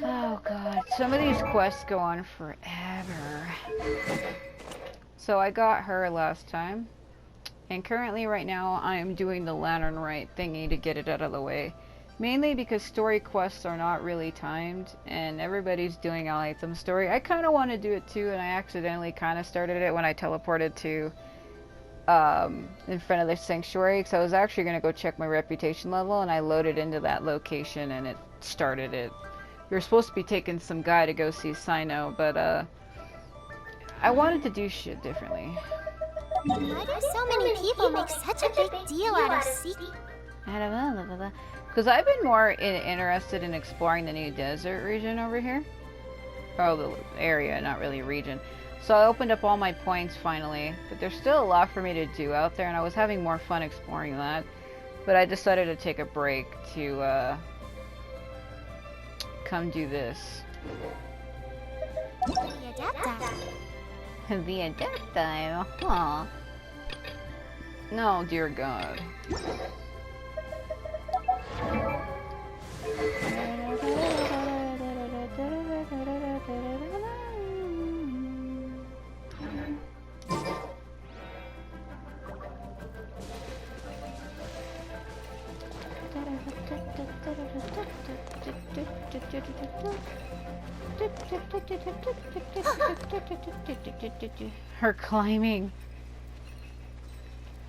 Oh god, some of these quests go on forever. So I got her last time, and currently right now I'm doing the lantern rite thingy to get it out of the way. Mainly because story quests are not really timed, and everybody's doing Alhaitham story. I kind of want to do it too, and I accidentally kind of started it when I teleported to in front of the sanctuary, because I was actually going to go check my reputation level, and I loaded into that location and it started it. We were supposed to be taking some guy to go see Sino, but I wanted to do shit differently. Why do so many people make such a big deal out of secret? I don't know, because I've been more interested in exploring the new desert region over here. Oh, the area, not really region. So I opened up all my points finally, but there's still a lot for me to do out there, and I was having more fun exploring that. But I decided to take a break to come do this. The Adepti. The Adepti? Aw. No, dear God. Her climbing.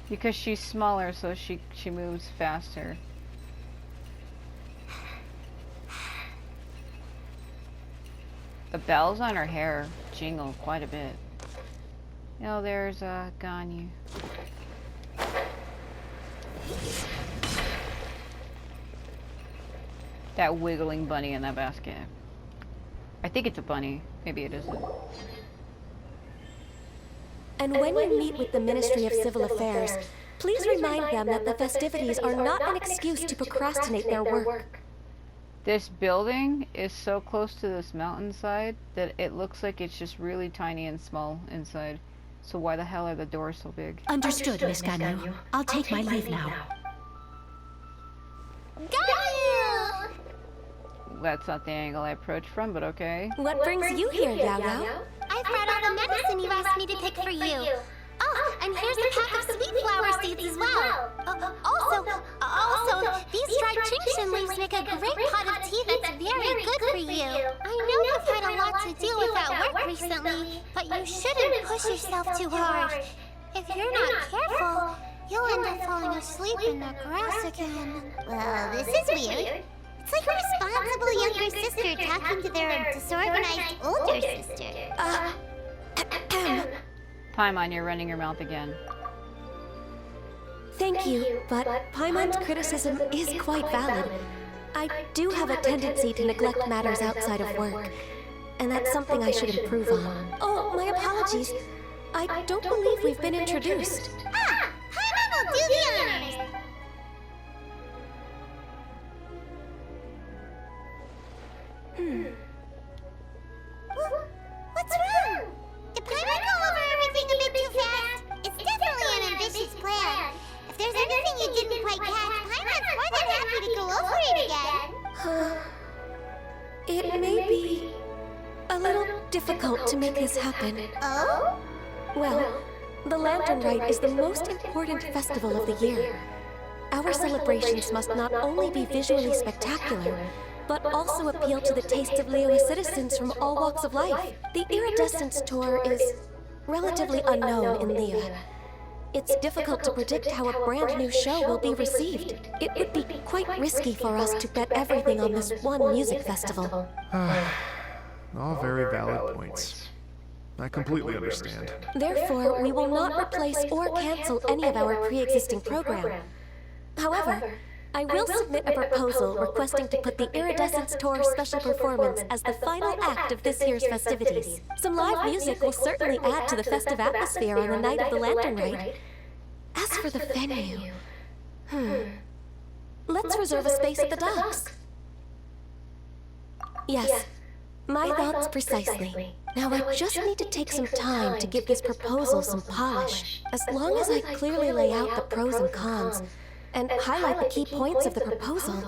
Because she's smaller, so she moves faster. The bells on her hair jingle quite a bit. Oh, there's Ganyu. That wiggling bunny in that basket. I think it's a bunny. Maybe it isn't. And when you meet with the Ministry of Civil Affairs, please remind them that the festivities are not an excuse to procrastinate their work. This building is so close to this mountainside that it looks like it's just really tiny and small inside. So why the hell are the doors so big? Understood, Miss Ganyu. I'll take my leave now. Ganyu! That's not the angle I approached from, but okay. What brings you here, Yao Yao? I brought all the medicine you asked me to take for you. Oh, and here's a pack of sweet flower seeds as well. Also, these dried Genshin leaves make a great pot of tea that's very good for you. I know you've had a lot to deal with at work recently, but you shouldn't push yourself too hard. If you're not careful, you'll end up falling asleep in the grass again. Well, this is weird. It's like a responsible younger sister talking to their disorganized older sister. Paimon, you're running your mouth again. Thank you, but Paimon's criticism is quite valid. I do have a tendency to neglect matters outside of work, and that's something I should improve on. Oh, my apologies. I don't believe we've been introduced. Paimon will do the honors. What's wrong? Did Paimon go over everything a bit too fast? It's definitely an ambitious plan. If there's anything you didn't quite catch, Paimon's more than happy to go over it again. It may be a little difficult to make this happen. Oh? Well, the Lantern Rite is the most important festival of the year. Our celebrations must not only be visually spectacular, but also appeal to the tastes of Liyue citizens from all walks of life. The Iridescence Tour is relatively unknown in Liyue. It's difficult to predict how a brand new show will be received. It would be quite risky for us to bet everything on this one music festival. All very valid points. I completely understand. Therefore, we will not replace or cancel any of our pre-existing program. However, I will submit a proposal requesting to put the Iridescence Tour special performance as the final act of this year's festivities. Some live music will certainly add to the festive atmosphere on the night of the Lantern Rite. As for the venue, let's reserve a space at the docks. Yes, my thoughts precisely. Now I just need to take some time to give this proposal some polish. As long as I clearly lay out the pros and cons, and highlight the key points of the proposal,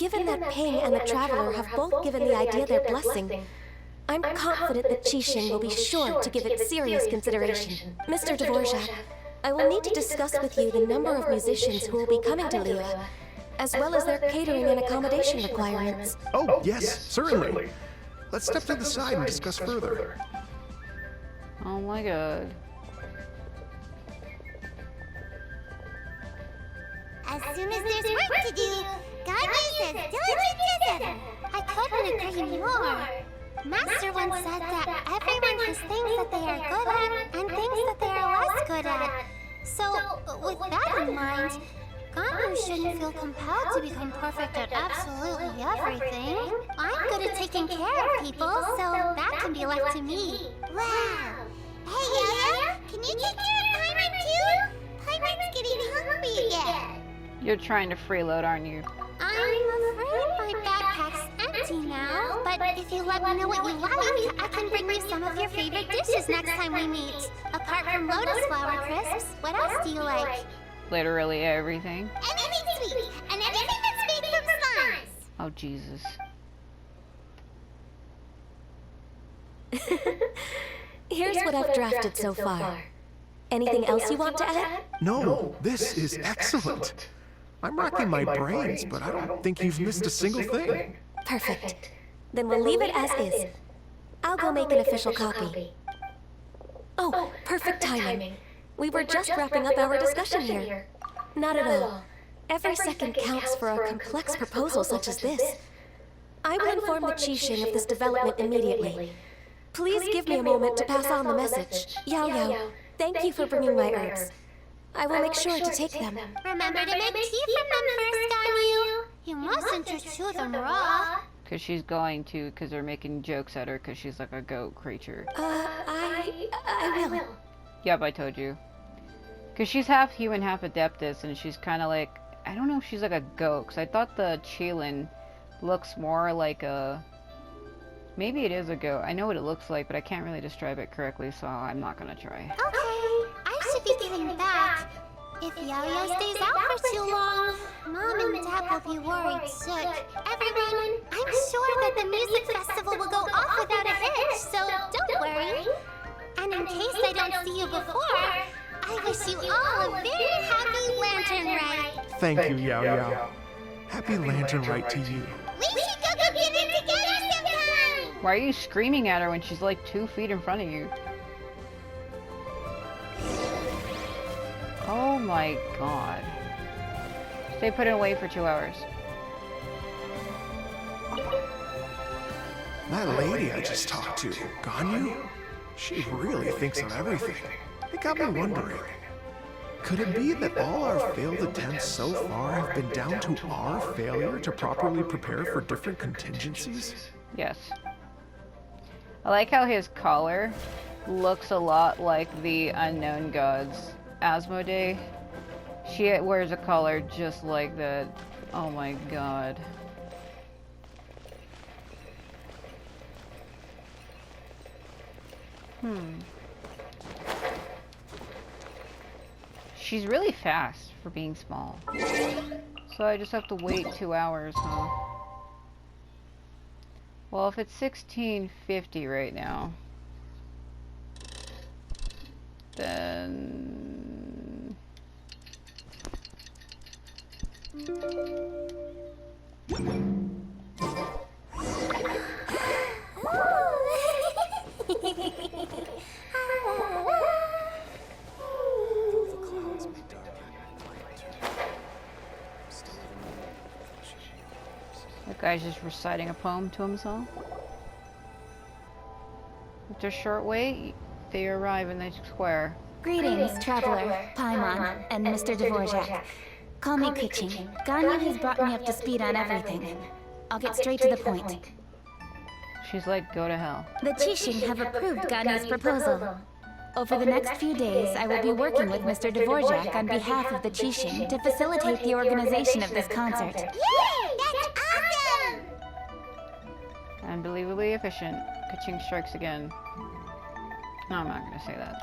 Given that Ping and the Traveler have both given the idea their blessing, I'm confident that Qixing will be sure to give it serious consideration. Mr. Dvorak, I will need to discuss with you the number of musicians who will be coming to Liyue, as well as their catering and accommodation requirements. Oh, yes, certainly. Let's step to the side and discuss further. Oh my god. As soon as there's work to do, Ganyu's as diligent as ever. I couldn't agree more. Master once said that everyone has things that they are good at and things that they are less good at. So, with that in mind, Ganyu shouldn't feel compelled to become perfect at absolutely everything. I'm good at taking care of people, so that can be left to me. Wow. Hey, Yaya, can you take care of Paimon too? Paimon's getting hungry again. You're trying to freeload, aren't you? I'm afraid my backpack's empty now, but if you let me know what you like, I can bring you some of your favorite dishes next time we meet. Apart from lotus flower crisps, what else do you like? Literally everything. Anything sweet, and anything that's made from slimes. Oh, Jesus. Here's what I've drafted so far. Anything else you want to add? No, this is excellent. I'm racking my brains, but I don't think you've missed a single thing. Perfect. Then we'll leave it as is. I'll go make an official copy. Oh, perfect timing. We were just wrapping up our discussion here. Not at all. Every second counts for a complex proposal such as this. I will inform the Qixing of this development immediately. Please give me a moment to pass on the message. Yao Yao, thank you for bringing my herbs. I will make sure to take them. Remember to make tea from them first, Ganyu. You mustn't just chew them raw. Because she's going to, because they're making jokes at her because she's like a goat creature. I will. Yep, I told you. Because she's half human, half Adeptus, and she's kind of like, I don't know if she's like a goat, because I thought the Qilin looks more like a, maybe it is a goat. I know what it looks like, but I can't really describe it correctly, so I'm not going to try. Okay, I should be getting back. If Yao-Yao stays out for too long, Mom and Dad will be worried sick. Everyone, I'm sure that the music festival will go off without a hitch, so don't worry. And in case I don't see you before, I wish you all a very happy Lantern Rite. Thank you, Yao Yao. Happy Lantern Rite to you. We should go get it together sometime! Why are you screaming at her when she's like 2 feet in front of you? Oh my god. Stay put away for 2 hours. That lady I just talked to, Ganyu, she really thinks of everything. It got me wondering, could it be that all our failed attempts so far have been down to our failure to properly prepare for different contingencies? Yes. I like how his collar looks a lot like the Unknown Gods Asmodee. She wears a collar just like that. Oh my god. She's really fast for being small. So I just have to wait 2 hours, huh? Well, if it's 1650 right now, then that guy's just reciting a poem to himself. After a short wait, they arrive in the square. Greetings, Traveler, Paimon, and Mr. Dvorak. Call me Qixing. Ganyu has brought me up to speed on everything. I'll get straight to the point. She's like, go to hell. The Qixing have approved Ganyu's proposal. Over the next few days, I will be working with Mr. Dvorak on behalf of the Qixing to facilitate the organization of this concert. Yay! That's awesome! Unbelievably efficient. Ka-ching strikes again. No, I'm not gonna say that.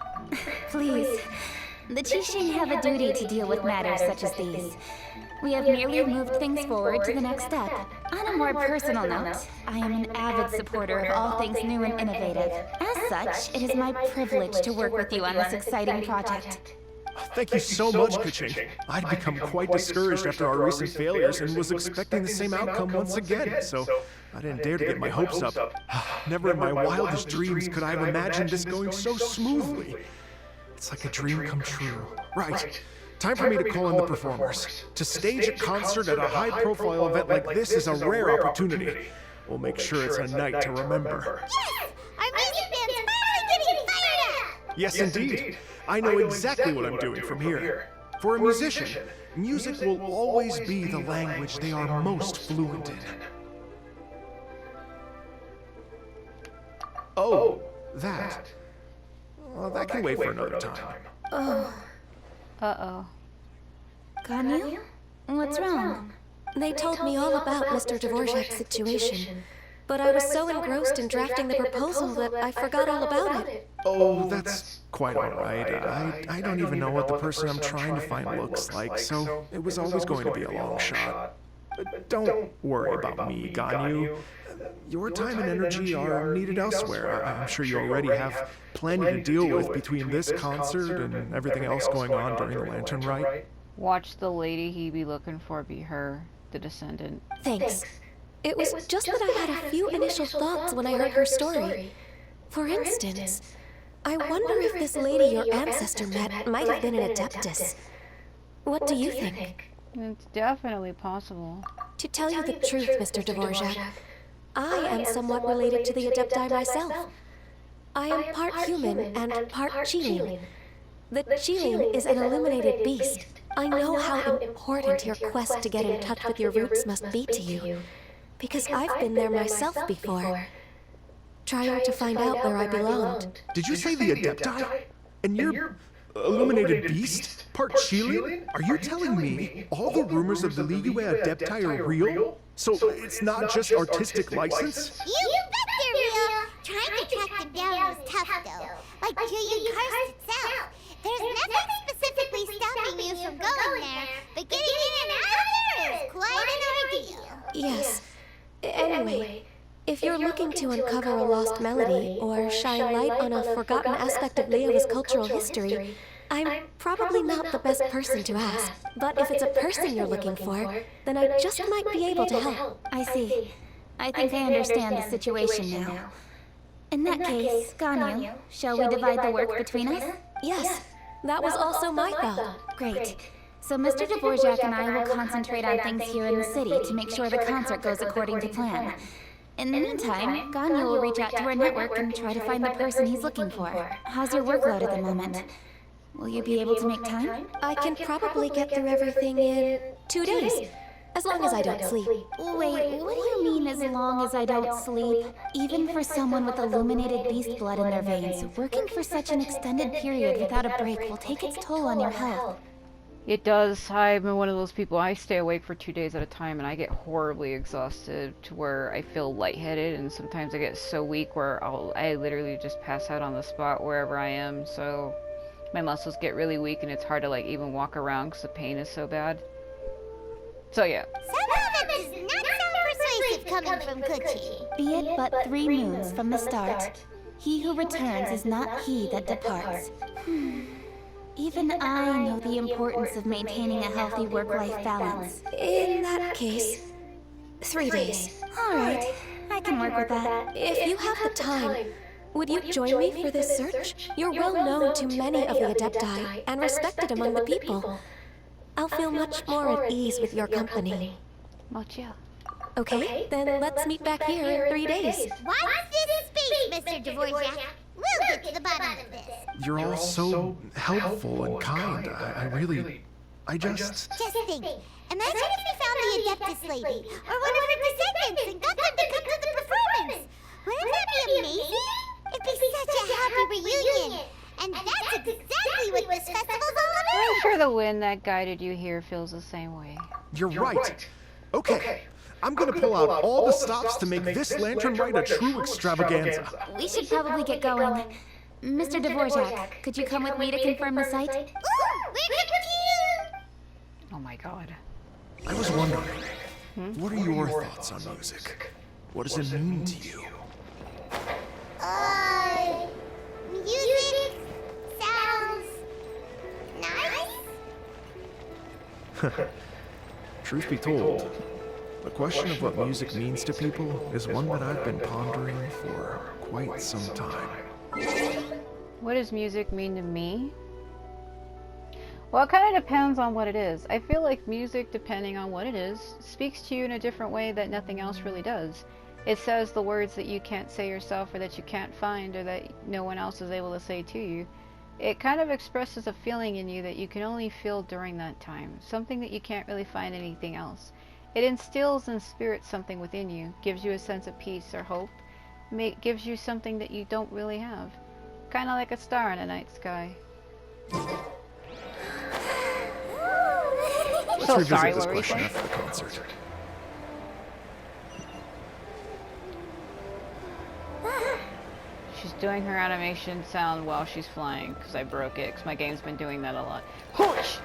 Please, the Qixing have a duty to deal with matters such as these. We have merely moved things forward to the next step. On a more personal note, I am an avid supporter of all things new and innovative. As such, it is my privilege to work with you on this exciting project. Thank you so much, Kuching. I'd become quite discouraged after our recent failures and was expecting the same outcome once again, so I didn't dare to get my hopes up. Never in my wildest dreams could I have imagined this going so smoothly. It's like a dream come true. Right. Time for me to call in the performers. To stage a concert at a high-profile event like this is a rare opportunity. We'll make sure it's a night to remember. Yes! Our music band's finally getting fired up! Yes, indeed. I know exactly what I'm doing from here. For a musician, music will always be the language they are most fluent in. Oh, that. Well, that can wait for another time. Uh-oh. Ganyu? What's wrong? They told me all about Mr. Dvorak's situation, but I was so engrossed in drafting the proposal that I forgot all about it. Oh, that's quite all right. I don't even know what the person I'm trying to find looks like, so it was always going to be a long shot. Don't worry about me, Ganyu. Your time and energy are needed elsewhere. I'm sure you already have plenty to deal with between this concert and everything else going on during the Lantern Rite. Watch the lady he be looking for be her, the descendant. Thanks. It was just that I had a few initial thoughts when I heard her story. For instance, I wonder if this lady your ancestor met might have been an Adeptus. What do you think? It's definitely possible. To tell you the truth, Mr. Dvorak, I am somewhat related to the Adepti myself. I am part human and part Qilin. The Qilin is an illuminated beast. I know how important your quest to get in touch with your roots must be to you, because I've been there myself before, trying to find out where I belonged. Did you say the Adepti? And you're illuminated beast? Part Qilin? Are you telling me all the rumors of the Ligue Adepti are real? So it's not just artistic license? You bet they're real! Trying to track them down is tough, though. Like Julian Karst itself. There's nothing specifically stopping you from going there, but getting in and out of there is quite an ordeal. Yes. Anyway, if you're looking to uncover a lost melody or shine light on a forgotten aspect of Leo's cultural history, I'm probably not the best person to ask. But if it's a person you're looking for, then I just might be able to help. I see. I think I understand the situation now. In that case, Ganyu, shall we divide the work between us? Yes, that was also my thought. Great. So Mr. Dvorak and I will concentrate on things here in the city to make sure the concert goes according to plan. In the meantime, Ganyu will reach out to our network and try to find the person he's looking for. How's your workload at the moment? Will you be able to make time? I can probably get through everything in 2 days, as long as I don't sleep. Wait, what do you mean as long as I don't sleep? Even for someone with illuminated beast blood in their veins, working for such an extended period without a break will take its toll on your health. It does. I'm one of those people. I stay awake for 2 days at a time and I get horribly exhausted to where I feel lightheaded, and sometimes I get so weak where I literally just pass out on the spot wherever I am. So my muscles get really weak and it's hard to like even walk around because the pain is so bad. So yeah. Some of it does not sound persuasive coming from Kuchi. Be it but 3 moons from the start, he who returns is not he that departs. Even I know the importance of maintaining a healthy work-life balance. In that case, 3 days. All right, I can work with that. If you have the time, would you join me for this search? You're well known to many of the Adepti and respected among the people. I'll feel much more at ease with your company. Much, yeah. Okay, then let's meet back here in 3 days. Watch this space, Mr. Dvorak. We'll get to the bottom of this. You're all so helpful and kind. I just... Just think. Imagine if we found the Adeptus lady, or one of her descendants, and got them to come to the performance. Wouldn't that be amazing? It'd be such a happy reunion. And that's exactly what this festival's all about. I'm sure the wind that guided you here feels the same way. You're right. Okay, I'm gonna pull out all the stops to make this Lantern Rite a true extravaganza. We should probably get going. Mr. Dvorak, could you come with me to confirm the site? Ooh, we're coming to you! Oh my god. I was wondering, what are your thoughts on music? What does it mean to you? Music sounds nice? Truth be told, the question of what music means to people is one that I've been pondering for quite some time. What does music mean to me? Well, it kind of depends on what it is. I feel like music, depending on what it is, speaks to you in a different way that nothing else really does. It says the words that you can't say yourself, or that you can't find, or that no one else is able to say to you. It kind of expresses a feeling in you that you can only feel during that time, something that you can't really find anything else. It instills in spirit something within you, gives you a sense of peace or hope, gives you something that you don't really have. Kind of like a star in a night sky. Let's revisit this question after the concert. She's doing her animation sound while she's flying, because I broke it, because my game's been doing that a lot. Hoosh!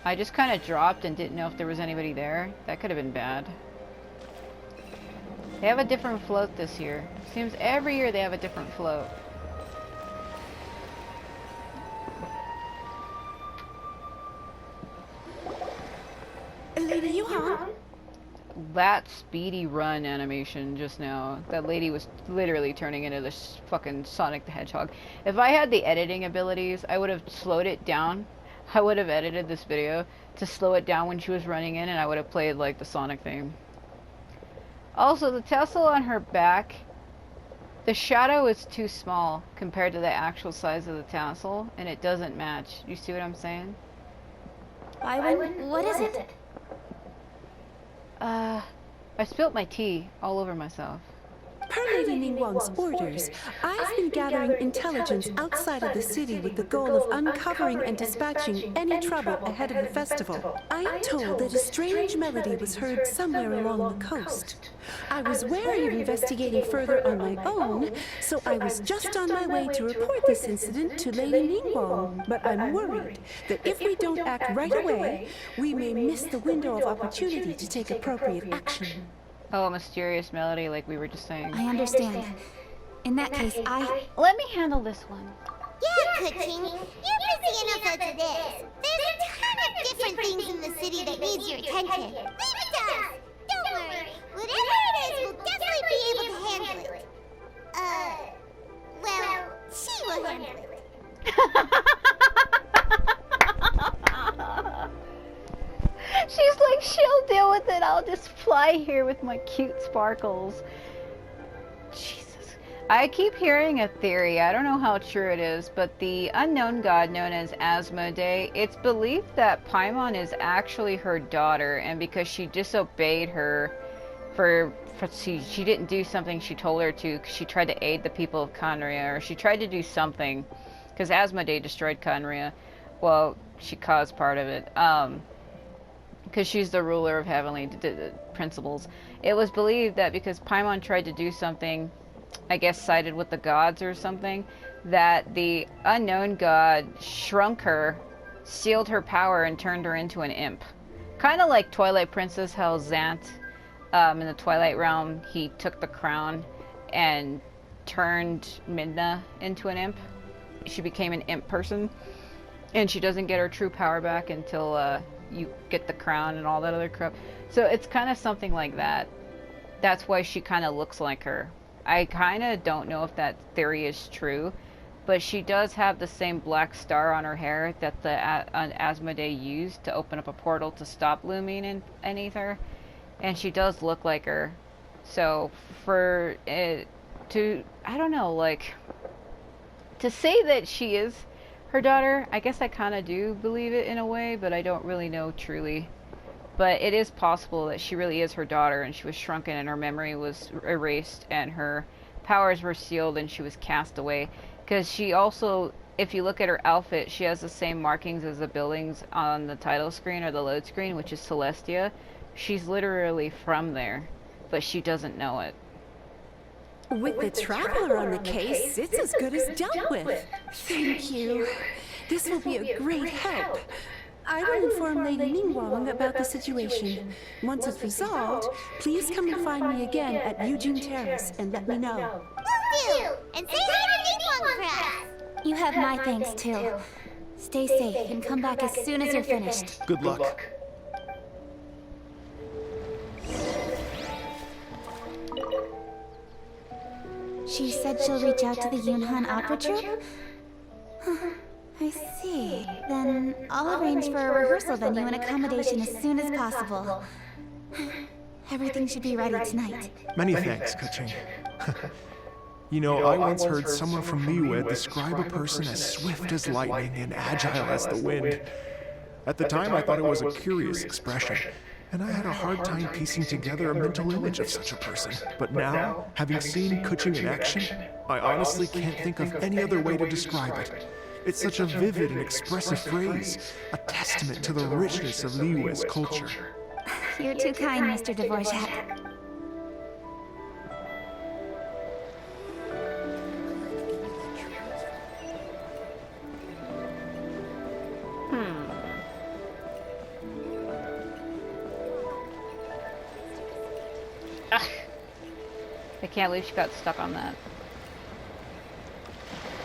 I just kind of dropped and didn't know if there was anybody there. That could have been bad. They have a different float this year. Seems every year they have a different float. Lady Yuhan? That speedy run animation just now, that lady was literally turning into this fucking Sonic the Hedgehog. If I had the editing abilities, I would have slowed it down. I would have edited this video to slow it down when she was running in, and I would have played like the Sonic theme. Also, the tassel on her back, the shadow is too small compared to the actual size of the tassel, and it doesn't match. You see what I'm saying? Byron, what is it? I spilt my tea all over myself. Per Lady Ningguang's orders, I've been gathering intelligence outside of the city with the goal of uncovering and dispatching any trouble ahead of the festival. I am told that a strange melody was heard somewhere along the coast. I was wary of investigating further on my own, so I was just on my way to report this incident to Lady Ningguang. But I'm worried that if we don't act right away, we may miss the window of opportunity to take appropriate action. Oh, a mysterious melody like we were just saying. I understand. In that case, Let me handle this one. Yeah, Kuching, you're busy enough as it is. There's a ton of different things in the city that needs your attention. Leave it to us. Don't worry. Whatever it is, we'll definitely be able to handle it. Well, she will handle it. She's like, she'll deal with it. I'll just fly here with my cute sparkles. Jesus. I keep hearing a theory. I don't know how true it is, but the unknown god known as Asmodee, it's believed that Paimon is actually her daughter, and because she disobeyed her she didn't do something she told her to, because she tried to aid the people of Conria, or she tried to do something, because Asmodee destroyed Conria. Well, she caused part of it. Because she's the ruler of heavenly principles. It was believed that because Paimon tried to do something, I guess sided with the gods or something, that the unknown god shrunk her, sealed her power, and turned her into an imp. Kind of like Twilight Princess, how Zant, in the Twilight Realm, he took the crown and turned Midna into an imp. She became an imp person, and she doesn't get her true power back until you get the crown and all that other crap. So it's kind of something like that. That's why she kind of looks like her. I kind of don't know if that theory is true, but she does have the same black star on her hair that the Asmodee used to open up a portal to stop Lumine and Aether, and she does look like her. So for it to, I don't know, like, to say that she is her daughter, I guess I kind of do believe it in a way, but I don't really know truly. But it is possible that she really is her daughter, and she was shrunken and her memory was erased and her powers were sealed and she was cast away. Because she also, if you look at her outfit, she has the same markings as the buildings on the title screen or the load screen, which is Celestia. She's literally from there, but she doesn't know it. With the Traveler on the case, it's as good as dealt with. Thank you. This will be a great help. I will inform Lady Ningguang about the situation. Once it's resolved, please come and find me again at Eugene Terrace and let me know. Will do! And say hi to Ningguang for us! You have my thanks too. Stay safe and come back as soon as you're finished. Good luck. She said she'll reach out to the Yunhan opera troupe? I see. Then I'll arrange for a rehearsal venue and accommodation as soon as possible. Everything should be ready tonight. Many thanks, Kaching. You know, I once heard someone from Liyue describe a person as swift as lightning and agile as the wind. At the time, I thought it was a curious expression, and I had a hard time piecing together a mental image of such a person. But now, having seen Kuching in action, I honestly can't think of any other way to describe it. It's such a vivid and expressive phrase, a testament to the richness of Liyue's culture. You're too kind, Mr. Dvorak. I can't believe she got stuck on that.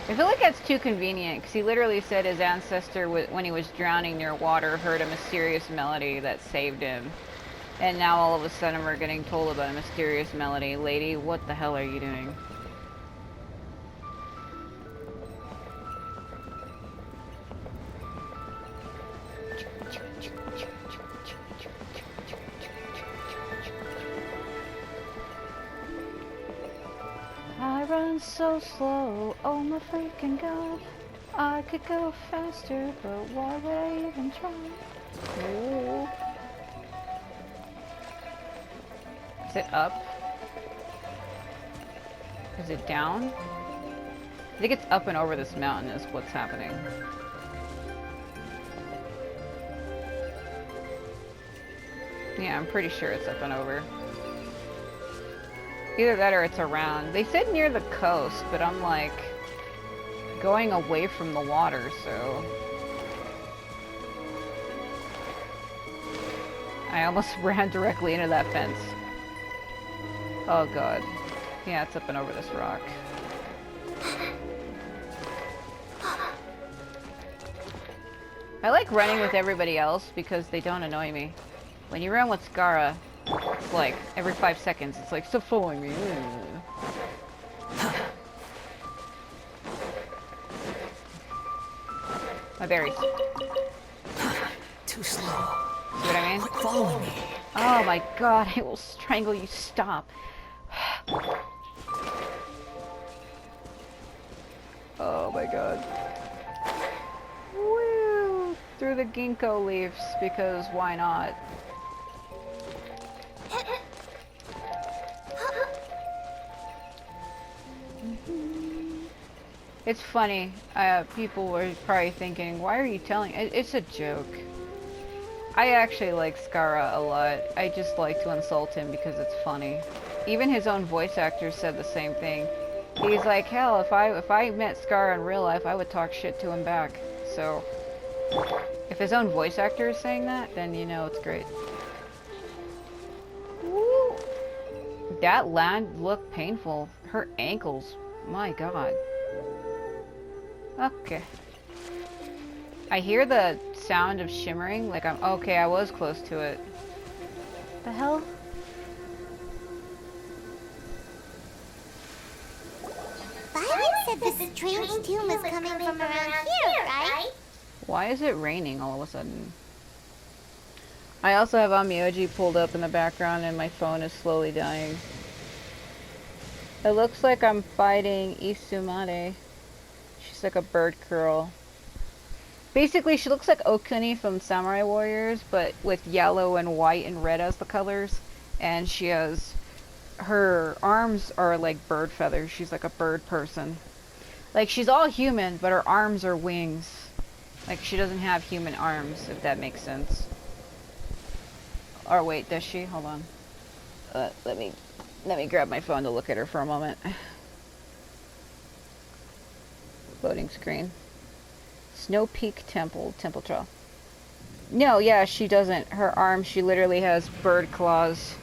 I feel like that's too convenient, because he literally said his ancestor, when he was drowning near water, heard a mysterious melody that saved him. And now all of a sudden we're getting told about a mysterious melody. Lady, what the hell are you doing? I run so slow, oh my freaking god. I could go faster, but why would I even try? Ooh. Is it up? Is it down? I think it's up and over this mountain is what's happening. Yeah, I'm pretty sure it's up and over. Either that or it's around. They said near the coast, but I'm like going away from the water, so I almost ran directly into that fence. Oh god. Yeah, it's up and over this rock. I like running with everybody else because they don't annoy me. When you run with Scara, it's like every 5 seconds, it's like, stop following me. My berries. Too slow. See what I mean? Quit following me. Oh my god, I will strangle you. Stop. Oh my god. Woo! Through the ginkgo leaves, because why not? It's funny. People were probably thinking, why are you telling? It's a joke. I actually like Scara a lot. I just like to insult him because it's funny. Even his own voice actor said the same thing. He's like, hell, if I met Scara in real life, I would talk shit to him back. So, if his own voice actor is saying that, then you know it's great. Woo! That land looked painful. Her ankles, my god. Okay. I hear the sound of shimmering, like I'm okay, I was close to it. The hell? Violet said the strange tomb is coming from around here, right? Why is it raining all of a sudden? I also have Amioji pulled up in the background and my phone is slowly dying. It looks like I'm fighting Isumare. She's like a bird girl. Basically, she looks like Okuni from Samurai Warriors, but with yellow and white and red as the colors. And she has... her arms are like bird feathers. She's like a bird person. Like, she's all human, but her arms are wings. Like, she doesn't have human arms, if that makes sense. Or wait, does she? Hold on. Let me grab my phone to look at her for a moment. Loading screen. Snow Peak Temple Trail. No, yeah, she doesn't. Her arms, she literally has bird claws.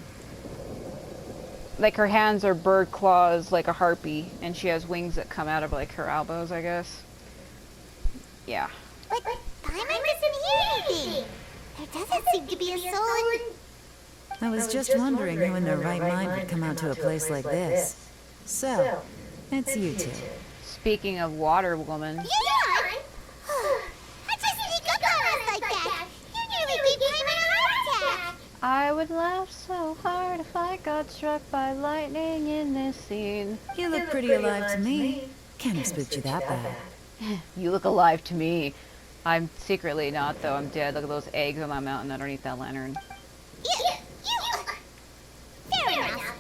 Like her hands are bird claws like a harpy, and she has wings that come out of like her elbows, I guess. Yeah. But Paimon doesn't hear anything. There doesn't seem to be a soul in... I was just wondering who in their right mind would come out to a place like this. So, it's you two. Speaking of water woman. Yeah! How'd you sneak up on us like that? You nearly gave Paimon a heart attack! I would laugh so hard if I got struck by lightning in this scene. You look pretty alive to me. Can't have spooked you that bad. You look alive to me. I'm secretly not, though. I'm dead. Look at those eggs on that mountain underneath that lantern. Fair enough.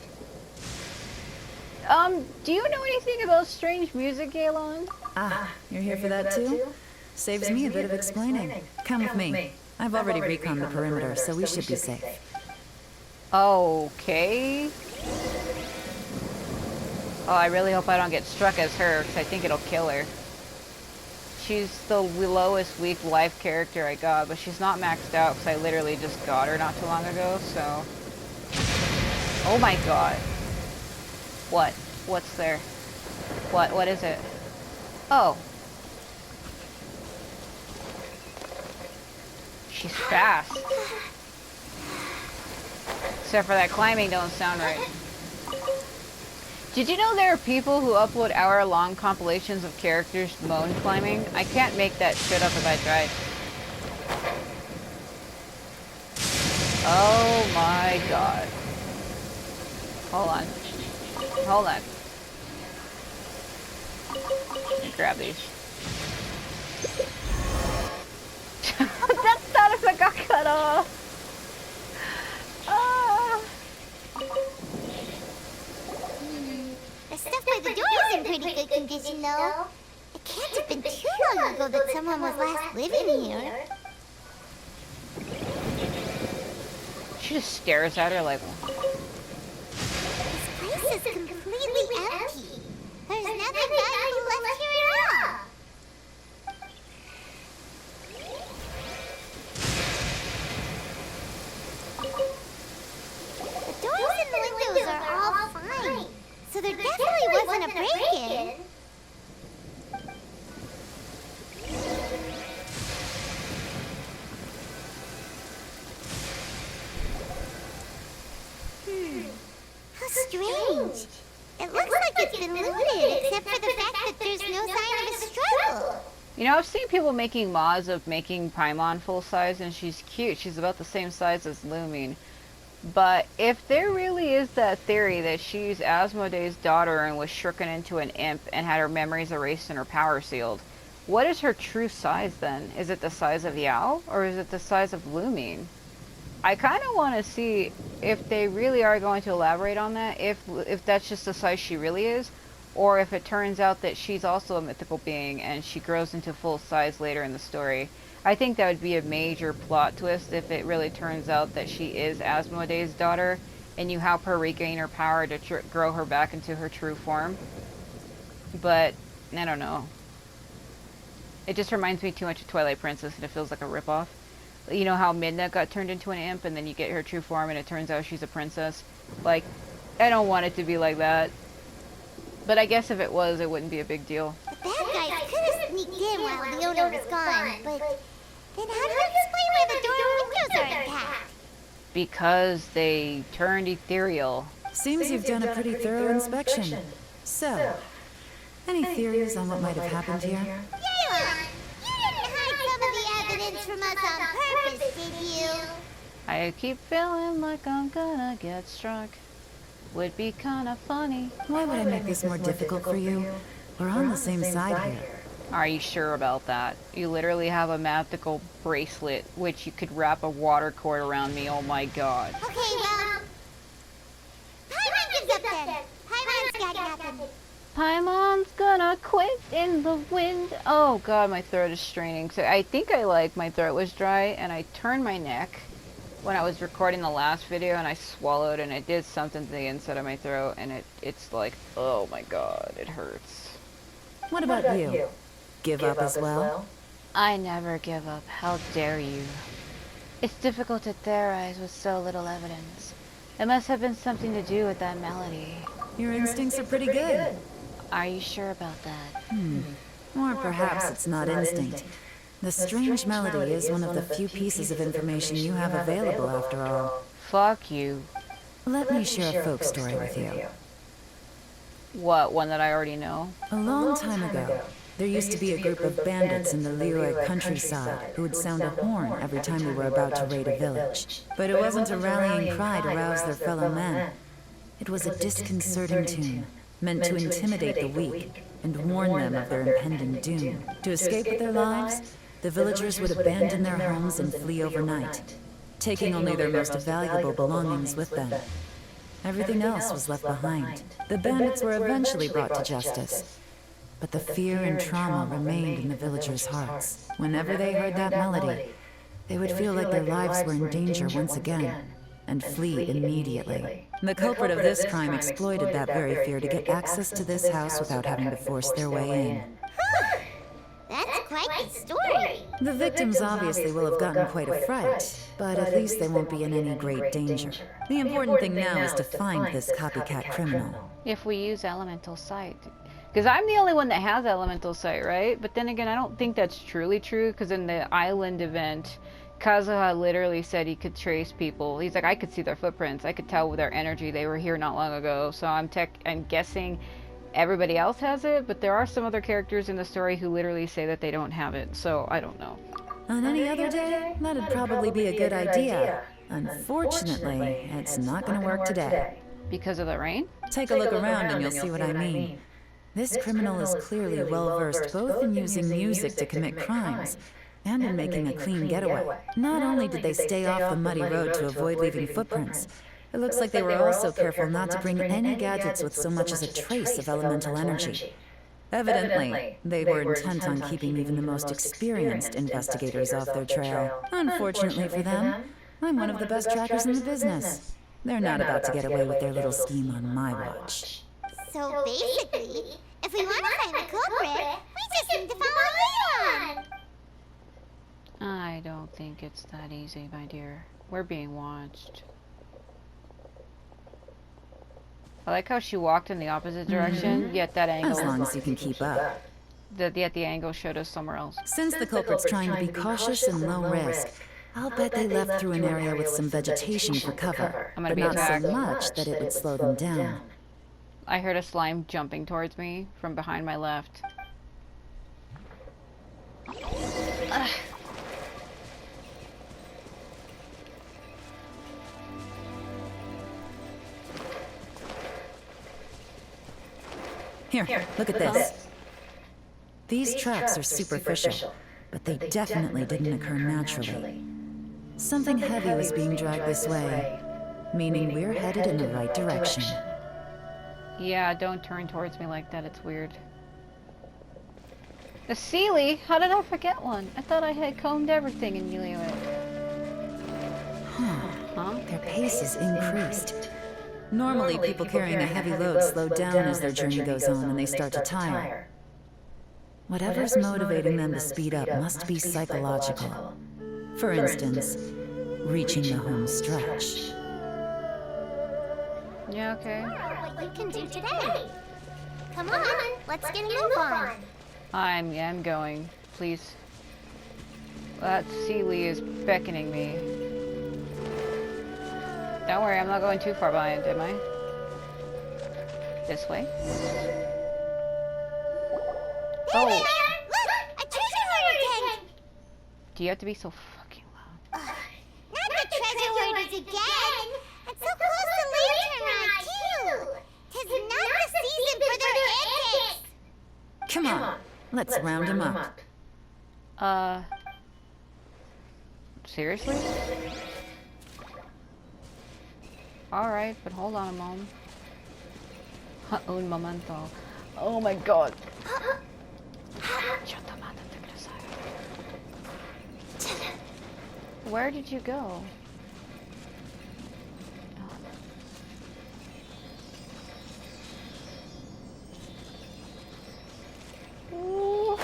Do you know anything about strange music, Gaelon? Ah, you're here for that too? Saves me a bit of explaining. Come with me. I've already reconned the perimeter, so we should be safe. Okay. Oh, I really hope I don't get struck as her, because I think it'll kill her. She's the lowest weak life character I got, but she's not maxed out, because I literally just got her not too long ago, so... Oh my god. What? What's there? What is it? Oh. She's fast. Except for that climbing don't sound right. Did you know there are people who upload hour-long compilations of characters moan climbing? I can't make that shit up if I tried. Oh my god. Hold on. Hold on. Let me grab these. That sound effect got cut off. Ah. The stuff by the door is in pretty good condition, though. It can't have been too long ago that someone was last living here. She just stares at her like... This place is completely empty. There's nothing valuable left here at all. The doors and the windows are all fine, so there definitely wasn't a break-in. How strange. It looks like it's been looted, except for the fact that there's no sign of a struggle. You know, I've seen people making mods of making Paimon full size, and she's cute. She's about the same size as Lumine. But if there really is that theory that she's Asmodee's daughter and was shrunken into an imp and had her memories erased and her power sealed, what is her true size then? Is it the size of Yao, or is it the size of Lumine? I kind of want to see if they really are going to elaborate on that, if that's just the size she really is, or if it turns out that she's also a mythical being and she grows into full size later in the story. I think that would be a major plot twist if it really turns out that she is Asmodee's daughter and you help her regain her power to grow her back into her true form. But, I don't know. It just reminds me too much of Twilight Princess and it feels like a ripoff. You know how Midna got turned into an imp and then you get her true form and it turns out she's a princess? Like, I don't want it to be like that. But I guess if it was, it wouldn't be a big deal. The bad guys could have sneaked in while the owner was gone, but then how do you explain why the door and windows are intact? Because they turned ethereal. Seems you've done a pretty thorough inspection. So, any theories on what might have happened here? Yaelon, you didn't hide some of the evidence from us on purpose, did you? I keep feeling like I'm gonna get struck. Would be kinda funny. Why would I make this more difficult for you? We're on the same side here. Are you sure about that? You literally have a magical bracelet, which you could wrap a water cord around me. Oh my god. Okay, well... Paimon gives up then. Paimon's got nothing. Paimon's gonna quit in the wind. Oh god, my throat is straining. So I think my throat was dry, and I turned my neck when I was recording the last video, and I swallowed, and it did something to the inside of my throat, and it's like, oh my god, it hurts. What about you? Give up as well? I never give up. How dare you? It's difficult to theorize with so little evidence. It must have been something to do with that melody. Your instincts are pretty good. Are you sure about that? Or perhaps it's not instinct. The strange melody is one of the few pieces of information you have available, after all. Fuck you. Let me share a folk story with you. What, one that I already know? A long time ago, there used to be a group of bandits in the Liyue countryside who would sound a horn every time they were about to raid a village. But it wasn't a rallying cry to rouse their fellow men. It was a disconcerting tune, meant to intimidate the weak and warn them of their impending doom. To escape with their lives, the villagers would abandon their homes and flee overnight, taking only their most valuable belongings with them. Everything else was left behind. The bandits were eventually brought to justice, but the fear and trauma remained in the villagers' hearts. Whenever they heard that melody, they would feel like their lives were in danger once again, and flee immediately. The culprit of this crime exploited that very fear to get access to this house without having to force their way in. That's quite the story. The victims obviously will have gotten quite a fright, but at least they won't be in any great danger. The important thing now is to find this copycat criminal. If we use elemental sight. Because I'm the only one that has elemental sight, right? But then again, I don't think that's truly true, because in the island event, Kazuha literally said he could trace people. He's like, I could see their footprints. I could tell with their energy they were here not long ago. So I'm guessing everybody else has it, but there are some other characters in the story who literally say that they don't have it. So I don't know. On any other day, that'd probably be a good idea. Unfortunately, it's not going to work today. Because of the rain? Take a look around and you'll see what I mean. This criminal is clearly well-versed both in using music to commit crimes and in making a clean getaway. Not only did they stay off the muddy road to avoid leaving footprints, it looks like they were also careful not to bring any gadgets with so much as a trace of elemental energy. Evidently, they were intent on keeping even the most experienced investigators off their trail. Unfortunately for them, I'm one of the best trackers in the business. They're not about to get away with their little scheme on my watch. So basically, if we want to find the culprit, we just need to follow Leon. I don't think it's that easy, my dear. We're being watched. I like how she walked in the opposite direction, yet that angle... As long as you can keep up. Yet the angle showed us somewhere else. Since the culprit's trying to be cautious and low risk, I'll bet they left through an area with some vegetation for cover, but not so much that it would slow them down. I heard a slime jumping towards me from behind my left. Ugh. Here, look at this. These tracks are superficial, but they definitely didn't occur naturally. Something heavy was being dragged this way, meaning we're headed in the right direction. Yeah, don't turn towards me like that, it's weird. A Sealy? How did I forget one? I thought I had combed everything in Liyue. Huh? Their pace is increased. Normally, people carrying a heavy load slow down as their journey goes on and they start to tire. Whatever's motivating them to speed up must be psychological. For instance, reaching the home stretch. Yeah, okay. What you can do today. Come on, let's get a move on. I am going. Please. That Sealy is beckoning me. Don't worry, I'm not going too far behind, am I? This way? There they are! Look! A treasure hoarder tank! Do you have to be so fucking loud? Not the treasure hoarders again! It's so close to Lantern Ride, too! 'Tis not the season for their antics! Come on, let's round them up. Seriously? Alright, but hold on a moment. Un momento. Oh my god. Where did you go? Ooh.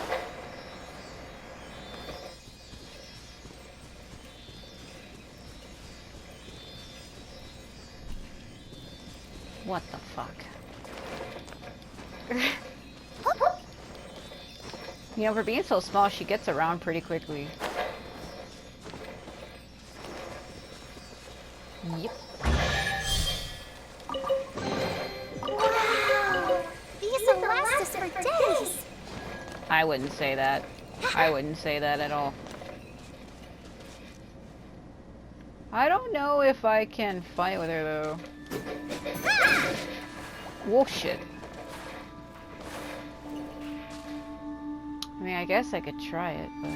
What the fuck? You know, for being so small, she gets around pretty quickly. Yep. Wow! These will last us for days! I wouldn't say that. I wouldn't say that at all. I don't know if I can fight with her, though. Whoa, shit. I mean, I guess I could try it, but...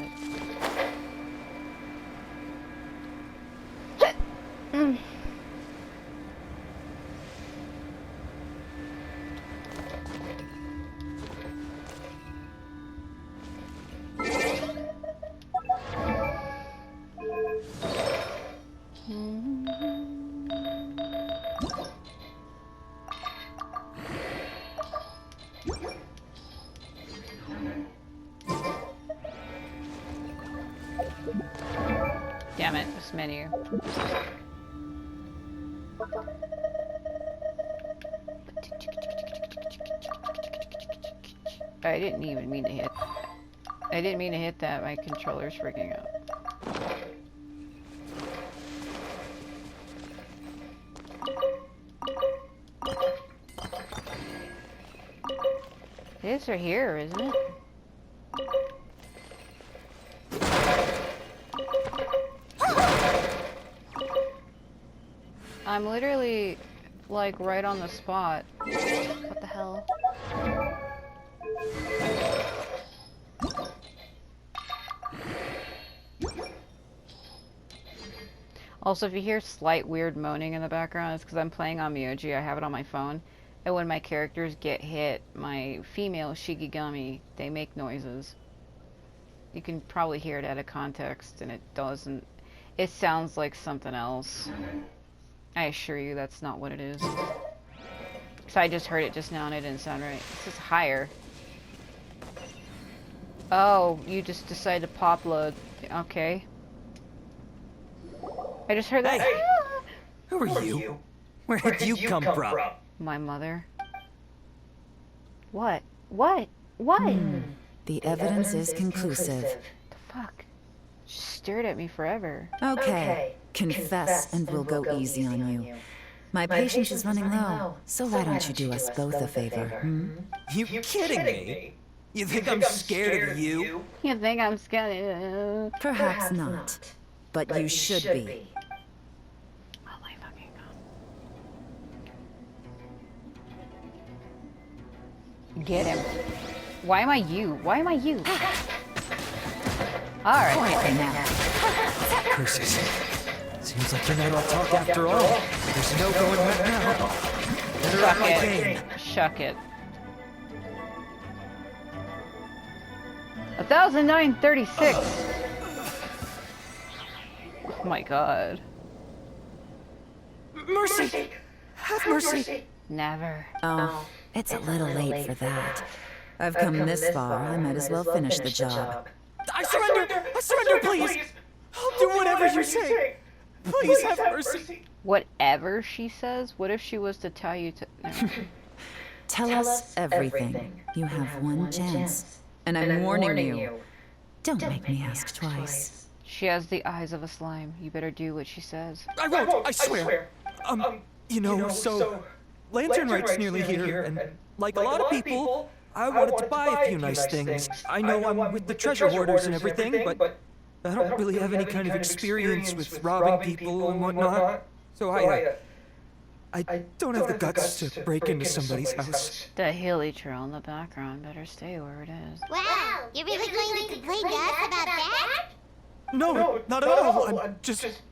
Damn it, this menu. I didn't even mean to hit. I didn't mean to hit that. My controller's freaking out. This are here, isn't it? I'm literally, like, right on the spot. What the hell? Also, if you hear slight weird moaning in the background, it's because I'm playing on Myoji. I have it on my phone. And when my characters get hit, my female Shikigami, they make noises. You can probably hear it out of context, and it doesn't. It sounds like something else. I assure you that's not what it is. So I just heard it just now and it didn't sound right. This is higher. Oh, you just decided to pop load. Okay. I just heard that. Hey! Who are you? Where did you come from? My mother. What? What? What? The evidence is conclusive. The fuck? She stared at me forever. Okay. Confess and we'll go easy on you. My patience is running low, so why don't you do us both a favor, hmm? You kidding me? You think I'm scared of you? You think I'm scared of you? Perhaps not, but you should be. Oh my fucking god. Get him. Why am I you? Why am I you? Alright. Quietly now. Curses. Seems like you're not all talk after all. There's no going back now. Shuck it. Shuck it. 1,936. Oh my god. Mercy! Have mercy! Never. Oh, it's a little late for that. I've come this far, I might as well finish the job. I surrender! I surrender, please! I'll do whatever you say! Please have mercy! Whatever she says? What if she was to tell you to... Tell us everything. You have one chance. And I'm warning you. Don't make me ask twice. She has the eyes of a slime. You better do what she says. I won't, I swear! You know, so... Lantern Rite's nearly here, and like a lot of people, I wanted to buy a few nice things. I know I'm with the treasure hoarders and everything, but I don't really have any kind of experience with robbing people and whatnot. So I don't have the guts to break into somebody's house. The hilly trail in the background better stay where it is. Wow, you're really going to complain to us about that? No, not at all. I'm just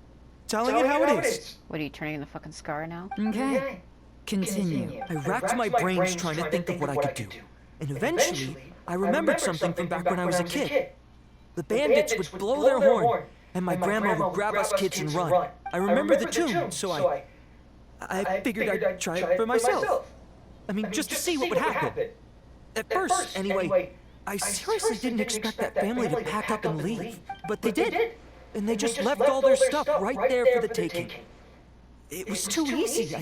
telling it how it is. What, are you turning the fucking scar now? Okay. Continue. I racked my brains trying to think of what I could do. And eventually, I remembered something from back when I was a kid. The bandits would blow their horn, and my grandma would grab us kids and run. I remember the tune, so I figured I'd try it for myself. I mean, just to see what would happen. At first, anyway, I seriously didn't expect that family to pack up and leave. But they did. And they just left all their stuff right there for the taking. It was too easy.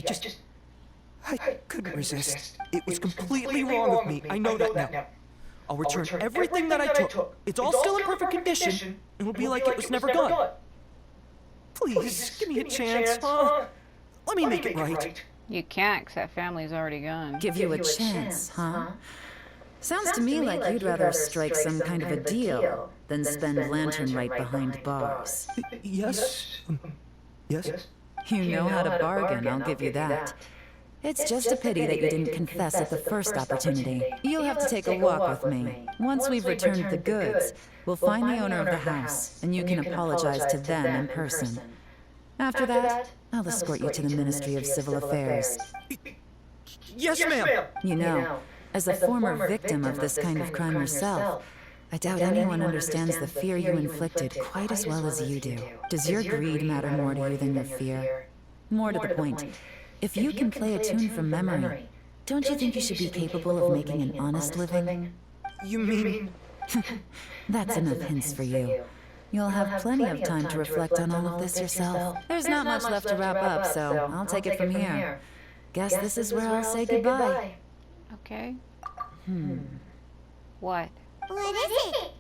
I couldn't resist. It was completely wrong of me. I know that now. I'll return everything that I took. It's all still in perfect condition. It'll be like it was never gone. Please, give me a chance, huh? Let me make it right. You can't, 'cause that family's already gone. Give you a chance, huh? Sounds to me like you'd rather strike some kind of a deal than spend Lantern Rite behind bars. Yes? Yes? You know how to bargain, I'll give you that. It's just a pity that you didn't confess at the first opportunity. You'll have to take a walk with me. Once we've returned the goods, we'll find the owner of the house, and you can apologize to them in person. After that, I'll escort you to the Ministry of Civil Affairs. Yes, ma'am! You know, as a former victim of this kind of crime yourself, I doubt anyone understands the fear you inflicted quite as well as you do. Does your greed matter more to you than your fear? More to the point, if you can play a tune from memory, don't you think you should be capable of making an honest living? You mean... That's enough hints for you. You'll have plenty of time to reflect on all of this yourself. There's not much left to wrap up, so I'll take it from here. Guess this is where I'll say goodbye. Okay. What? What is it?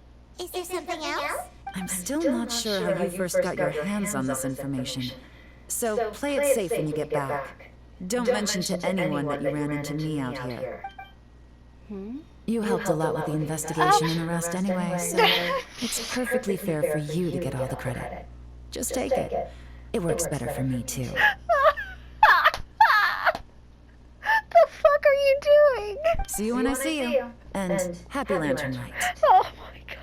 Is there something else? I'm still not sure how you first got your hands on this information. So play it safe when you get back. Don't mention to anyone that you ran into me out here. You helped a lot with the investigation and arrest anyway, so it's perfectly fair for you to get all the credit. Just take it. It works better for me, too. The fuck are you doing? See you when I see you. And happy Lantern Rite. Oh my god.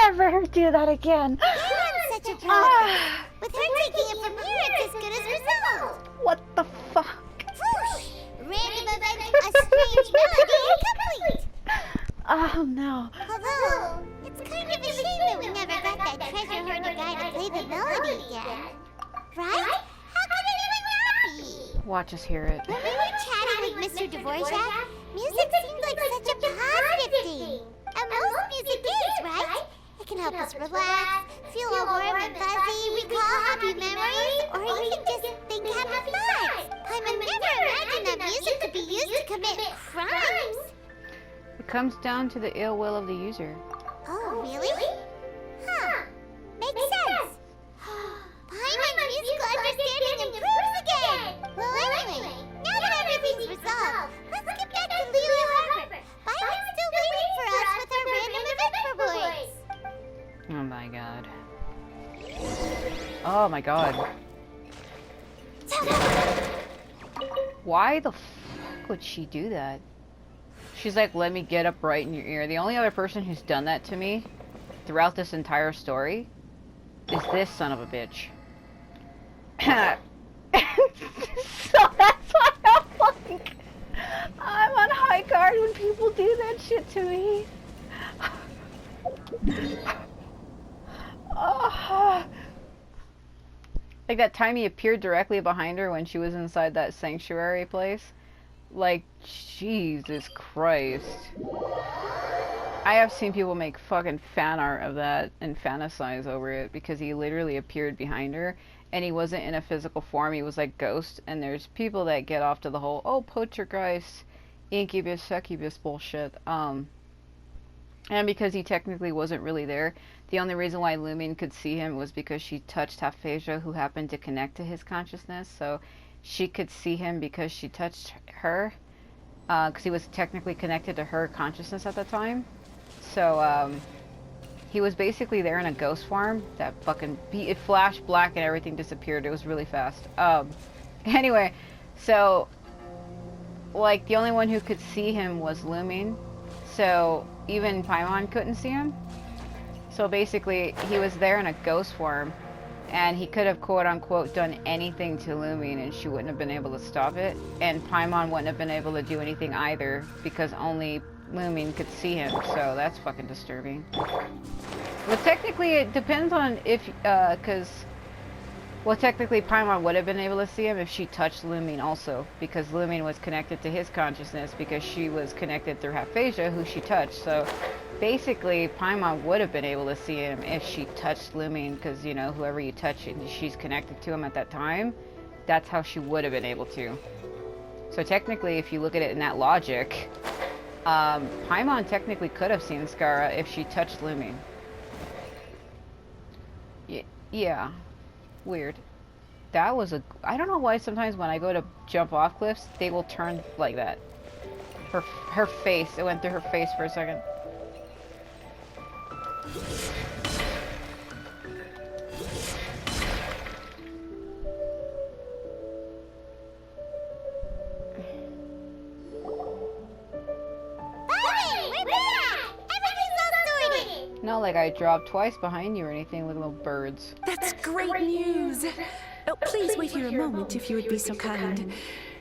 Never do that again. You're such a drama. With her taking it from here, it's as good as resolved. What the fuck? Whoosh! Random event, a strange melody complete. Oh no. Although, it's kind of a shame that we never got that treasure hoarder guy to play the melody again. Right? How could anyone not be? Watch us hear it. When we were chatting with Mr. Dvorak, music seemed like such a positive thing. And most music is, right? It can help us relax, feel all warm and fuzzy, recall happy memories, or even just think happy thoughts. I would never imagine that music could be used to commit crimes. It comes down to the ill will of the user. Oh, really? Huh. Makes sense. Paimon's musical understanding improves again. Well, anyway, now that everything's resolved, let's get back to Lily Harbor. Paimon's still waiting for us with our random event rewards. Oh my god. Oh my god. Why the fuck would she do that? She's like, let me get up right in your ear. The only other person who's done that to me throughout this entire story is this son of a bitch. So that's why I'm on high guard when people do that shit to me. Oh. Like that time he appeared directly behind her when she was inside that sanctuary place. Like, Jesus Christ. I have seen people make fucking fan art of that and fantasize over it because he literally appeared behind her and he wasn't in a physical form, he was like ghost. And there's people that get off to the whole, oh, poltergeist, incubus, succubus bullshit. And because he technically wasn't really there, the only reason why Lumion could see him was because she touched Haphasia, who happened to connect to his consciousness. So she could see him because she touched her, because he was technically connected to her consciousness at the time. So he was basically there in a ghost form. That fucking it flashed black and everything disappeared. It was really fast. Anyway, so like the only one who could see him was Lumion. So even Paimon couldn't see him. So basically, he was there in a ghost form, and he could have quote-unquote done anything to Lumion, and she wouldn't have been able to stop it. And Paimon wouldn't have been able to do anything either, because only Lumion could see him. So that's fucking disturbing. But technically, it depends on if, because Well, technically, Paimon would have been able to see him if she touched Lumine also, because Lumine was connected to his consciousness because she was connected through Halphasia, who she touched. So, basically, Paimon would have been able to see him if she touched Lumine, because, you know, whoever you touch, she's connected to him at that time. That's how she would have been able to. So, technically, if you look at it in that logic, Paimon technically could have seen Skara if she touched Lumine. Yeah. Weird. That was a... I don't know why sometimes when I go to jump off cliffs, they will turn like that. Her face. It went through her face for a second. Not like I dropped twice behind you or anything, like little birds. That's great news! Oh, please wait here a moment, if you would be so kind.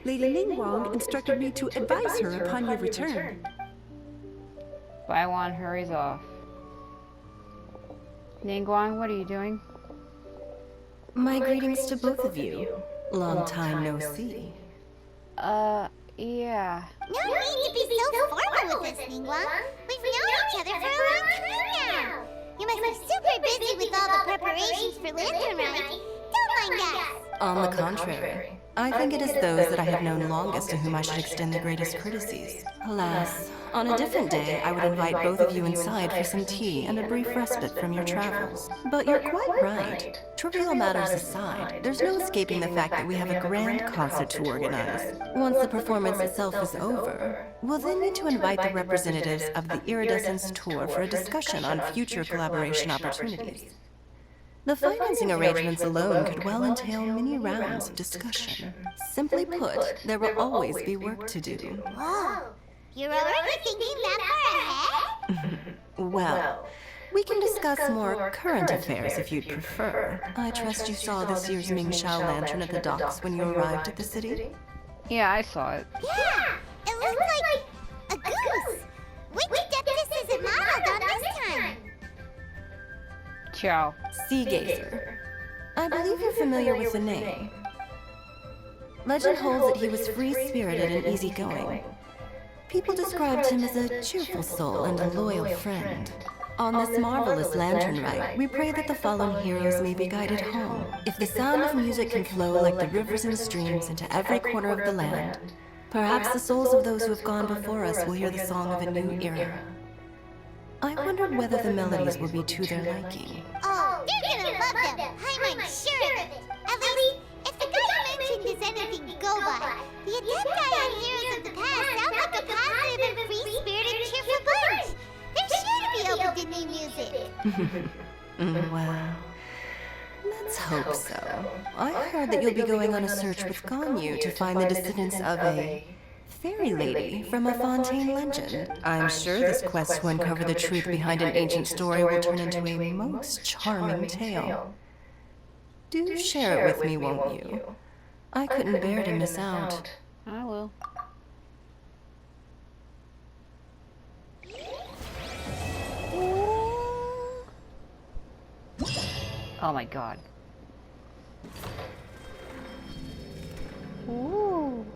Lady Ningguang instructed me to advise her upon your return. Baiwan hurries off. Ningguang, what are you doing? My greetings to both of you. Long time no see. Yeah. No need to be so formal with us, Ningguang. We've known each other for a long time now. You must be super busy with all the preparations for Lantern Rite. Don't mind us. On the contrary, I think it is those that I have known longest to whom I should extend the greatest courtesies. Alas, on a different day, I would invite both of you inside for some tea and a brief respite from your travels. But you're quite right. Trivial matters aside, there's no escaping the fact that we have a grand concert to organize. Once the performance itself is over, we'll then need to invite the representatives of the Iridescence Tour for a discussion on future collaboration opportunities. The financing arrangements alone could well entail many rounds of discussion. Simply put, there will always be work to do. Whoa, you're already thinking that far ahead? Well, we can discuss more current affairs if you'd prefer. I trust you saw this year's Mingxiao lantern at the docks when you arrived at the city? Yeah, I saw it. Yeah, it looks like a goose. Which Deptus is it modeled on this time? Ciao. Sea Gazer. I believe you're familiar with the name. Legend holds that he was free-spirited and easygoing. People described him as a cheerful soul and a loyal friend. On this marvelous lantern rite, we pray that the fallen heroes may be guided home. If the sound of music can flow like the rivers and streams into every corner of the land, perhaps the souls of those who have gone before us will hear the song of a new era. I wondered whether the melodies will be to their liking. Oh, you're gonna love them. I'm sure of it. At least, if the guy you mentioned is anything to go by, the adept guy on Heroes of the Past sounds like a positive and free-spirited, cheerful bunch. They're sure to be open to new music. Well, let's hope so. I heard that you'll be going on a search with Ganyu to find the descendants of a fairy lady from a Fontaine legend. I'm sure this quest to uncover the truth behind an ancient story will turn into a most charming tale. Do share it with me, won't you? I couldn't bear to miss out. I will. Oh my god. Ooh.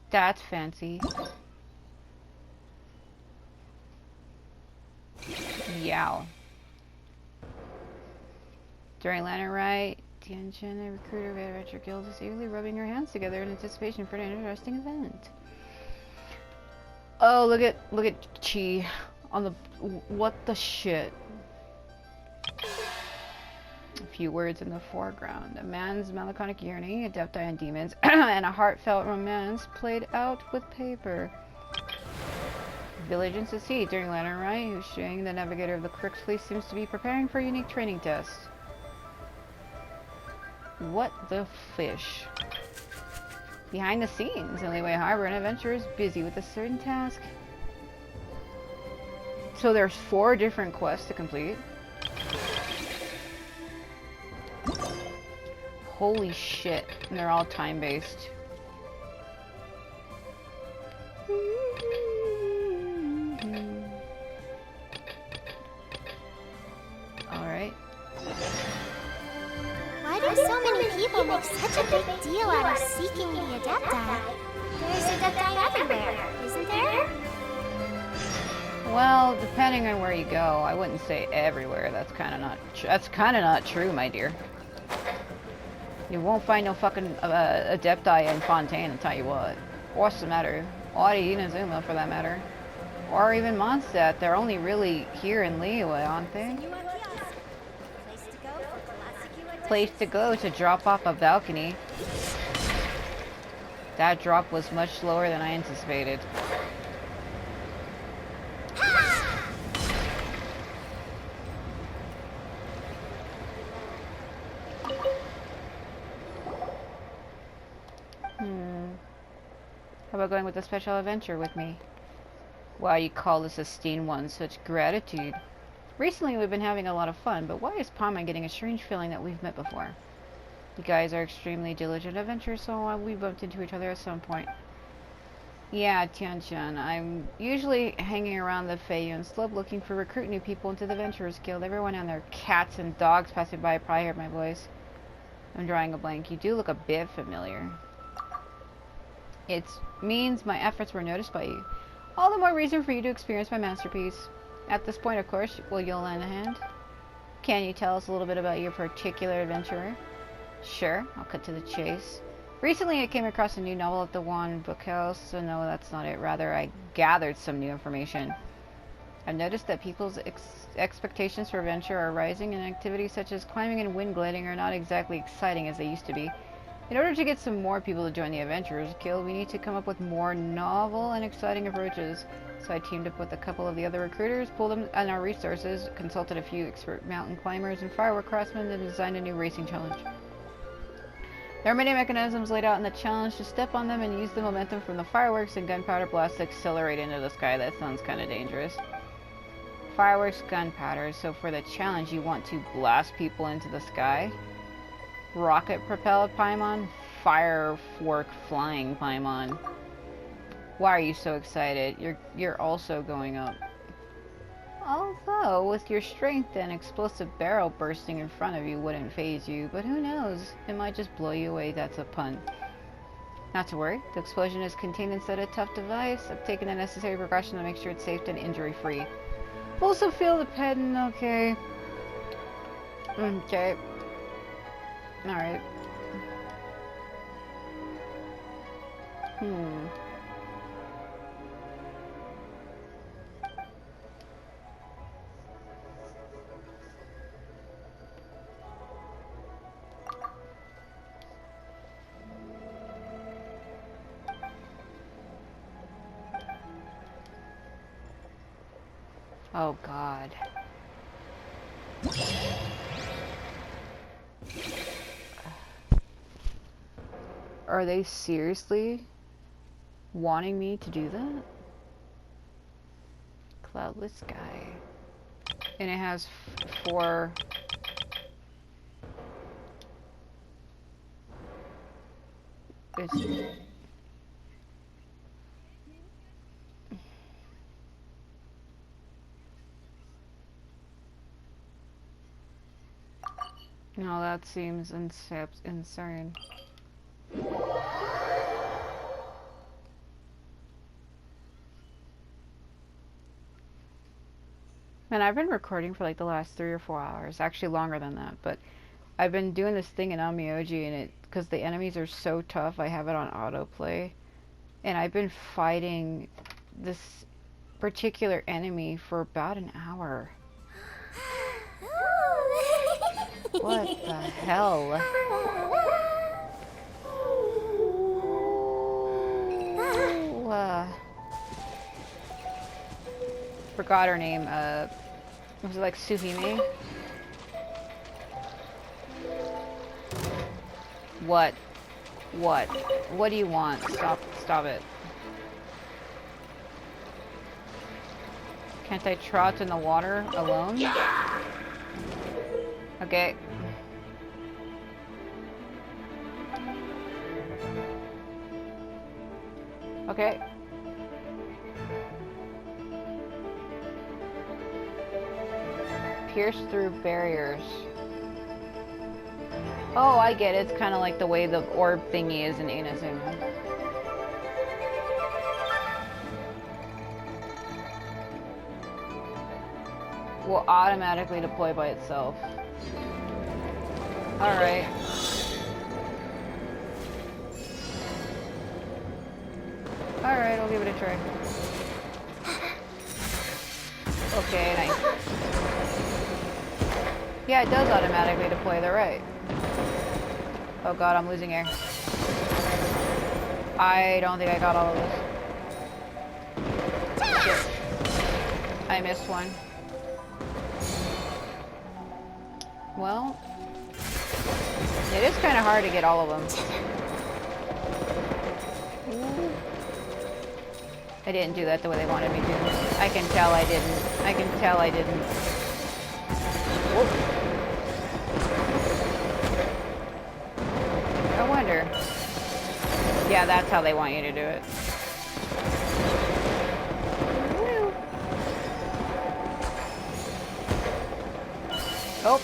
That's fancy. Yow. During Lantern Rite, Genshin, a recruiter of Adventure Guild, is eagerly rubbing her hands together in anticipation for an interesting event. Oh, look at Chi on the... What the shit? A few words in the foreground. A man's melancholic yearning, adepti and demons, and a heartfelt romance played out with paper. Village in Sea during Lantern Rite, who's showing the navigator of the Crix Fleet seems to be preparing for a unique training test. What the fish? Behind the scenes, in Leeway Harbor, an adventurer is busy with a certain task. So there's 4 different quests to complete. Holy shit, and they're all time-based. many people make such a big deal out of seeking the Adepti. There's Adepti everywhere, isn't there? Well, depending on where you go, I wouldn't say everywhere. That's kind of not true, my dear. You won't find no fucking Adepti in Fontaine, I'll tell you what. What's the matter? Or Inazuma, for that matter. Or even Mondstadt. They're only really here in Liyue, aren't they? Place to go to drop off a balcony. That drop was much slower than I anticipated. How about going with a special adventure with me? Why you call this esteemed one such gratitude? Recently we've been having a lot of fun, but why is Paimon getting a strange feeling that we've met before? You guys are extremely diligent adventurers, so we bumped into each other at some point. Yeah, Tiantian, I'm usually hanging around the Feiyun Slope looking for recruit new people into the Adventurers Guild. Everyone and their cats and dogs passing by probably heard my voice. I'm drawing a blank. You do look a bit familiar. It means my efforts were noticed by you. All the more reason for you to experience my masterpiece. At this point, of course, will you lend a hand? Can you tell us a little bit about your particular adventurer? Sure, I'll cut to the chase. Recently, I came across a new novel at the Wan Bookhouse, so no, that's not it. Rather, I gathered some new information. I've noticed that people's expectations for adventure are rising, and activities such as climbing and wind gliding are not exactly exciting as they used to be. In order to get some more people to join the Adventurers Guild, we need to come up with more novel and exciting approaches. So I teamed up with a couple of the other recruiters, pulled them on our resources, consulted a few expert mountain climbers and firework craftsmen, and designed a new racing challenge. There are many mechanisms laid out in the challenge to step on them and use the momentum from the fireworks and gunpowder blast to accelerate into the sky. That sounds kind of dangerous. Fireworks, gunpowder. So for the challenge, you want to blast people into the sky. Rocket-propelled Paimon, firework flying Paimon. Why are you so excited? You're also going up. Although, with your strength and explosive barrel bursting in front of you wouldn't faze you, but who knows? It might just blow you away. That's a pun. Not to worry, the explosion is contained inside a tough device. I've taken the necessary precaution to make sure it's safe and injury-free. Also feel the pen, okay. Okay. Alright. Oh God. Are they seriously wanting me to do that? Cloudless sky. And it has 4... No, that seems insane. Man, I've been recording for like the last 3 or 4 hours. Actually longer than that, but I've been doing this thing in Onmyoji, and because the enemies are so tough, I have it on autoplay. And I've been fighting this particular enemy for about an hour. What the hell? Forgot her name. Was it like Suhime? What? What? What do you want? Stop it. Can't I trot in the water alone? Okay. Okay. Pierce through barriers. Oh, I get it. It's kind of like the way the orb thingy is in Inazuma. Will automatically deploy by itself. Alright. Alright, I'll give it a try. Okay, nice. Yeah, it does automatically deploy, they're right. Oh god, I'm losing air. I don't think I got all of this. Shit. I missed one. Well, it is kind of hard to get all of them. Ooh. I didn't do that the way they wanted me to. I can tell I didn't. I can tell I didn't. Whoop. I wonder. Yeah, that's how they want you to do it. Oh.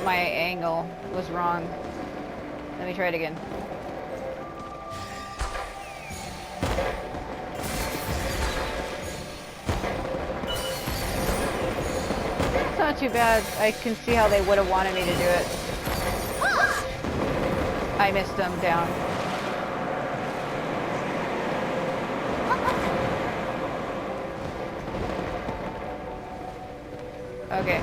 My angle was wrong. Let me try it again. It's not too bad. I can see how they would have wanted me to do it. I missed them down. Okay.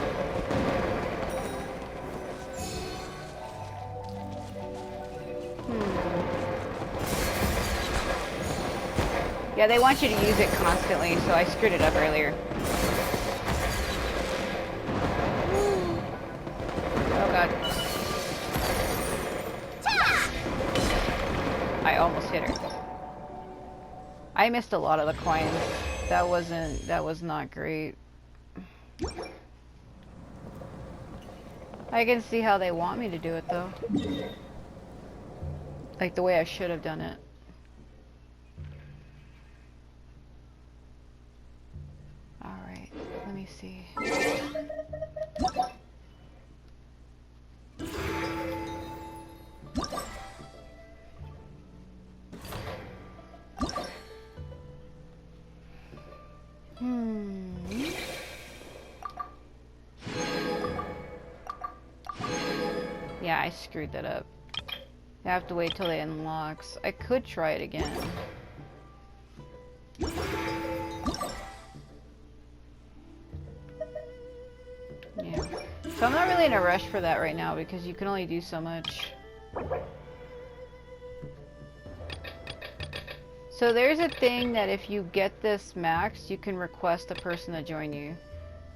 Yeah, they want you to use it constantly, so I screwed it up earlier. Oh god. I almost hit her. I missed a lot of the coins. That was not great. I can see how they want me to do it though. Like the way I should have done it. Alright, let me see. Yeah, I screwed that up. I have to wait till it unlocks. I could try it again. Yeah. So I'm not really in a rush for that right now because you can only do so much. So there's a thing that if you get this maxed, you can request a person to join you.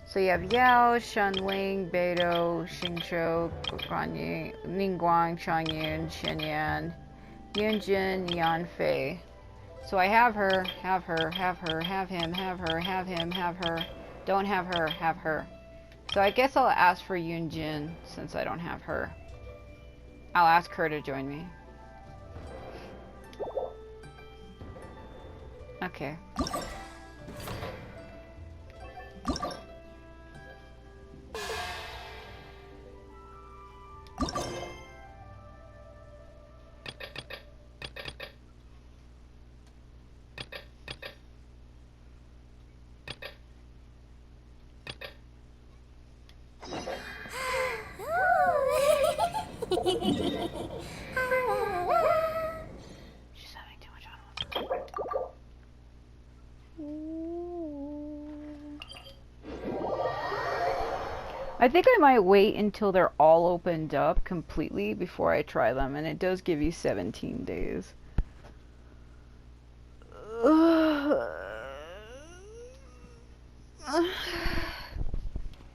So you have Yao, Shanling, Beidou, Xingqiu, Guanyi, Ningguang, Changyun, Shenyan, Yunjin, Yanfei. So I have her, have her, have her, have him, have her, have him, have her. Don't have her, have her. So I guess I'll ask for Yunjin since I don't have her. I'll ask her to join me. Okay. She's having too much on. I think I might wait until they're all opened up completely before I try them, and it does give you 17 days.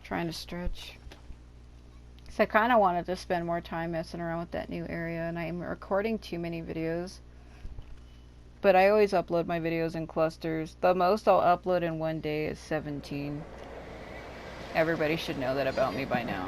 Trying to stretch. So I kind of wanted to spend more time messing around with that new area, and I'm recording too many videos. But I always upload my videos in clusters. The most I'll upload in one day is 17. Everybody should know that about me by now.